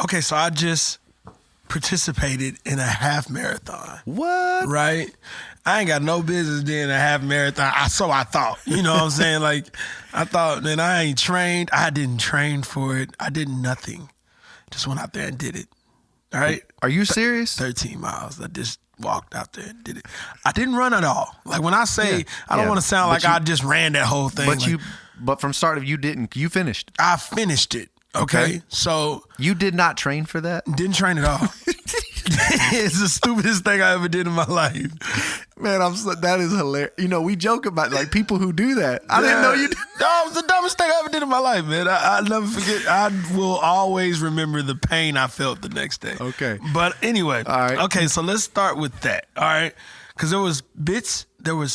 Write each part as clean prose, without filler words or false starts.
Okay, so I just participated in a half marathon. What? Right? I ain't got no business doing a half marathon. So I thought. You know what I'm saying? Like, I thought, man, I ain't trained. I didn't train for it. I did nothing. Just went out there and did it. All right? Are you serious? 13 miles. I just walked out there and did it. I didn't run at all. Like, when I say, I don't want to sound like I just ran that whole thing. But like, but from start of you didn't. You finished. I finished it. Okay? So. You did not train for that? Didn't train at all. It's the stupidest thing I ever did in my life. Man, that is hilarious. You know, we joke about like people who do that. I didn't know you did. No, it was the dumbest thing I ever did in my life, man. I'll never forget. I will always remember the pain I felt the next day. Okay. But anyway. All right. Okay, so let's start with that. All right. Because there were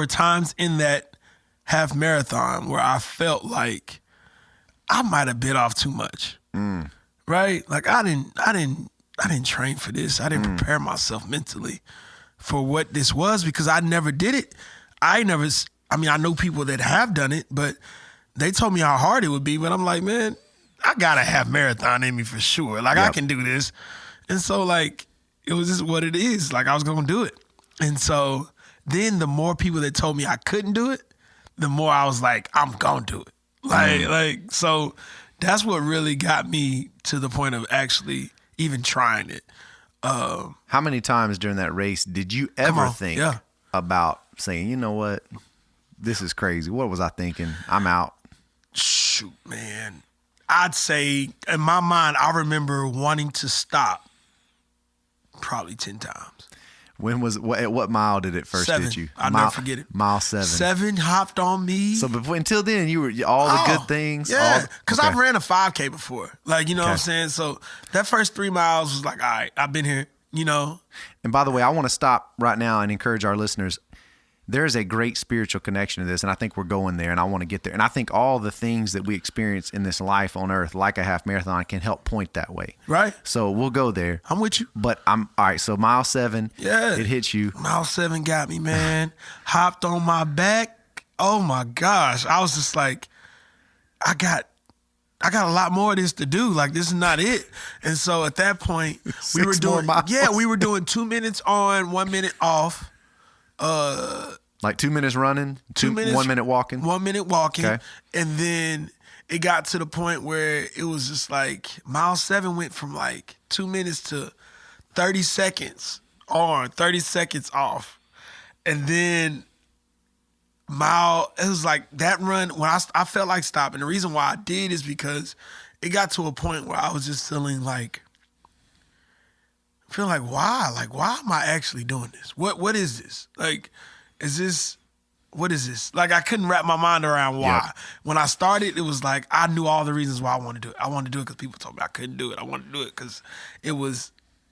times in that half marathon where I felt like I might have bit off too much. Right? Like I didn't train for this. I didn't prepare myself mentally for what this was because I never did it. I know people that have done it, but they told me how hard it would be. But I'm like, man, I got a half marathon in me for sure. Like I can do this. And so like, it was just what it is. Like I was going to do it. And so then the more people that told me I couldn't do it, the more I was like, I'm going to do it. So that's what really got me to the point of actually even trying it. How many times during that race did you ever think about saying, you know what, this is crazy? What was I thinking? I'm out. Shoot, man. I'd say in my mind, I remember wanting to stop probably 10 times. At what mile did it first 7. hit you? I'll never forget it. Mile 7. 7 hopped on me. So until then, you were all the good things. Yeah, because I've ran a 5K before. Like, you know what I'm saying? So that first 3 miles was like, all right, I've been here, you know. And by the way, I want to stop right now and encourage our listeners. There is a great spiritual connection to this, and I think we're going there, and I want to get there. And I think all the things that we experience in this life on earth, like a half marathon, can help point that way. Right. So we'll go there. I'm with you. But all right, so mile 7, it hits you. Mile 7 got me, man. Hopped on my back. Oh, my gosh. I was just like, I got a lot more of this to do. Like, this is not it. And so at that point, we were doing 2 minutes on, 1 minute off. Like 2 minutes running, 1 minute walking. 1 minute walking. Okay. And then it got to the point where it was just like mile 7 went from like 2 minutes to 30 seconds on, 30 seconds off. And then it was like that run when I felt like stopping. The reason why I did is because it got to a point where I was just feeling like why? Like, why am I actually doing this? What is this? Like, what is this? Like, I couldn't wrap my mind around why. Yep. When I started, it was like, I knew all the reasons why I wanted to do it. I wanted to do it because people told me I couldn't do it. I wanted to do it because it was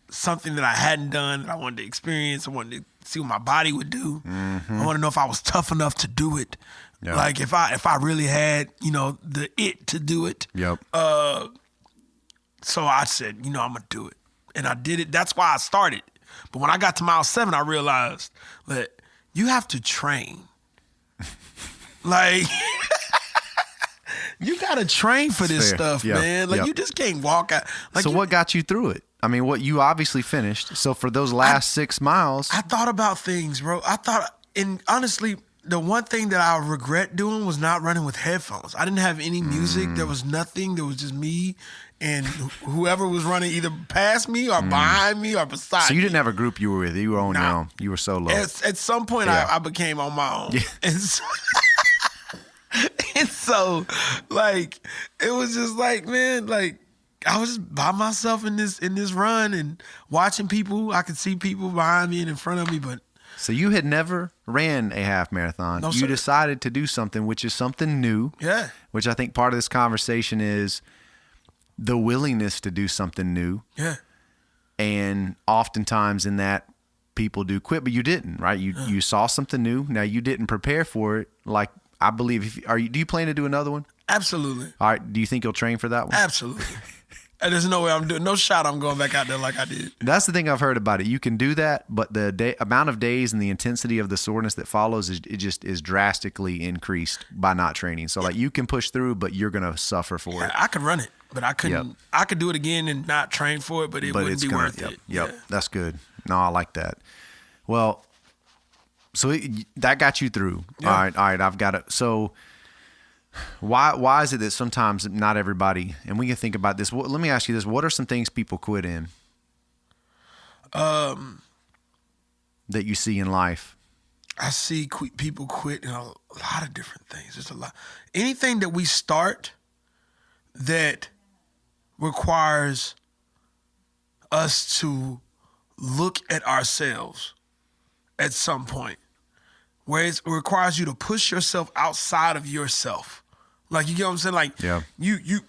something that I hadn't done that I wanted to experience. I wanted to see what my body would do. I wanted to know if I was tough enough to do it. Yep. Like, if I really had, the it to do it. Yep. So I said, I'm going to do it. And I did it. That's why I started. But when I got to mile 7, I realized that you have to train. Like, you got to train for this stuff, man. Like, you just can't walk out. Like, so what got you through it? I mean, you obviously finished. So for those last 6 miles. I thought about things, bro. And honestly, the one thing that I regret doing was not running with headphones. I didn't have any music. There was nothing. There was just me and whoever was running either past me or behind me or beside me. So you didn't have a group you were with. You were on your own. You were solo. At some point, I became on my own. Yeah. And so, like, it was just like, man, like, I was just by myself in this run and watching people. I could see people behind me and in front of me, but. So you had never ran a half marathon. No, you decided to do something, which is something new. Yeah. Which I think part of this conversation is the willingness to do something new. Yeah. And oftentimes in that, people do quit, but you didn't, right? You saw something new. Now, you didn't prepare for it. Like, I believe, do you plan to do another one? Absolutely. All right. Do you think you'll train for that one? Absolutely. And there's no way I'm doing, no shot I'm going back out there like I did. That's the thing I've heard about it. You can do that, but the amount of days and the intensity of the soreness that follows is drastically increased by not training. So like you can push through, but you're going to suffer for it. I could run it, but I couldn't. Yep. I could do it again and not train for it, but it wouldn't be worth it. Yep, that's good. No, I like that. Well, so that got you through. Yeah. All right, I've got it. So why is it that sometimes not everybody, and we can think about this. Let me ask you this. What are some things people quit in that you see in life? I see people quit in a lot of different things. There's a lot. Anything that we start that requires us to look at ourselves at some point, where it requires you to push yourself outside of yourself. Like, you get what I'm saying? Like, yeah. You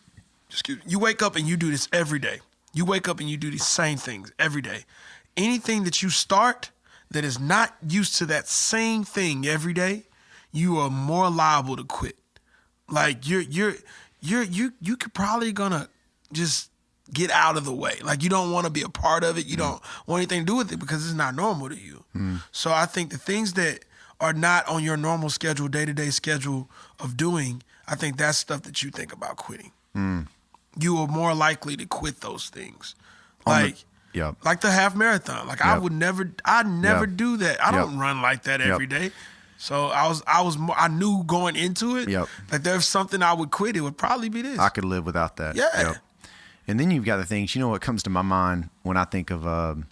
wake up and you do this every day. You wake up and you do these same things every day. Anything that you start that is not used to that same thing every day, you are more liable to quit. Like, you could probably gonna just get out of the way. Like, you don't want to be a part of it. You don't want anything to do with it because it's not normal to you. So I think the things that are not on your normal schedule, day-to-day schedule of doing, I think that's stuff that you think about quitting. You are more likely to quit those things. Like the half marathon. Like I'd never do that. I don't run like that every day. So I knew going into it, like there's something I would quit, it would probably be this. I could live without that. Yeah. And then you've got the things, what comes to my mind when I think of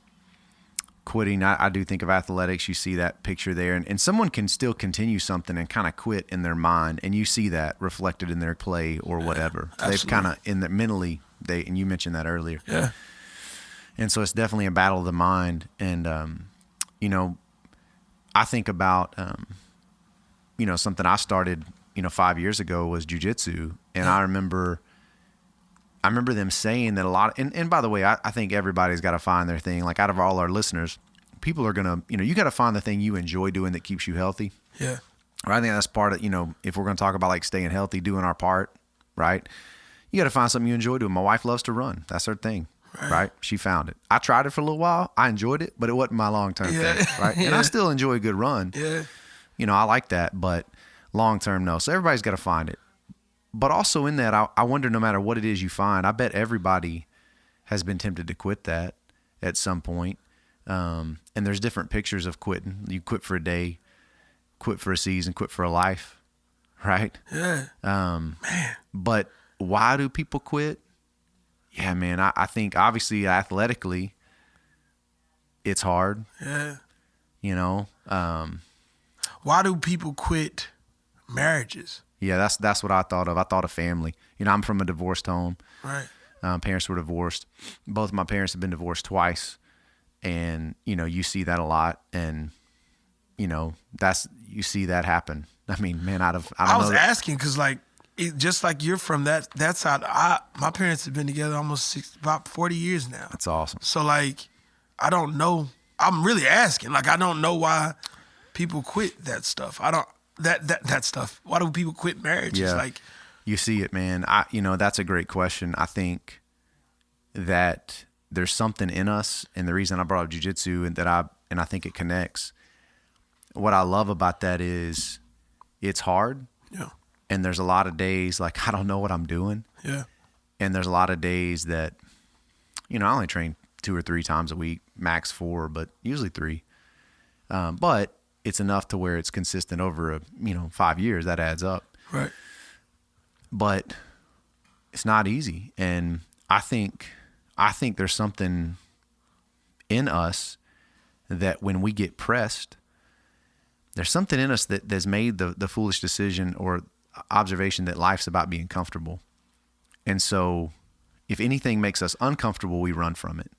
quitting, I do think of athletics. You see that picture there, and someone can still continue something and kind of quit in their mind, and you see that reflected in their play or whatever. They've kind of mentally, and you mentioned that earlier. Yeah. And so it's definitely a battle of the mind. And, I think about, something I started, 5 years ago was jiu-jitsu. And I remember them saying that a lot, and by the way, I think everybody's got to find their thing. Like, out of all our listeners, people are going to, you got to find the thing you enjoy doing that keeps you healthy. Yeah. Right? I think that's part of, if we're going to talk about like staying healthy, doing our part, right? You got to find something you enjoy doing. My wife loves to run. That's her thing. Right? She found it. I tried it for a little while. I enjoyed it, but it wasn't my long-term thing. Right? And I still enjoy a good run. Yeah. I like that, but long-term, no. So everybody's got to find it. But also in that, I wonder, no matter what it is you find, I bet everybody has been tempted to quit that at some point. And there's different pictures of quitting. You quit for a day, quit for a season, quit for a life, right? Yeah. Man. But why do people quit? Yeah, man, I think obviously athletically it's hard. Yeah. Why do people quit marriages? Yeah, that's what I thought of. I thought of family. I'm from a divorced home. Right. Parents were divorced. Both of my parents have been divorced twice. And, you see that a lot. And, you see that happen. I mean, man, I was asking because, like, just like you're from that side, my parents have been together about 40 years now. That's awesome. So, like, I don't know. I'm really asking. Like, I don't know why people quit that stuff. I don't. That stuff. Why do people quit marriages? Yeah. Like, you see it, man. That's a great question. I think that there's something in us, and the reason I brought up jiu-jitsu and I think it connects. What I love about that is it's hard. Yeah. And there's a lot of days like I don't know what I'm doing. Yeah. And there's a lot of days that, I only train 2 or 3 times a week, max 4, but usually 3. But it's enough to where it's consistent over 5 years. That adds up. Right. But it's not easy. And I think there's something in us that when we get pressed, there's something in us that's made the foolish decision or observation that life's about being comfortable. And so if anything makes us uncomfortable, we run from it.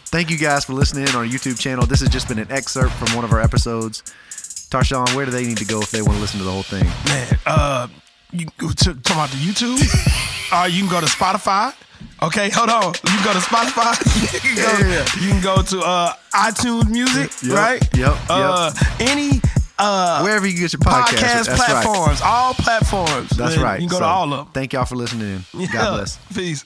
Thank you guys for listening in on our YouTube channel. This has just been an excerpt from one of our episodes. Tarshawn, where do they need to go if they want to listen to the whole thing? Man, you talking about the YouTube? You can go to Spotify. Okay, hold on. You can go to Spotify. You can go to iTunes Music, right? Yep. Wherever you get your podcast. That's platforms, right. all platforms. That's man. right. You can go to all of them. Thank y'all for listening in. God bless. Peace.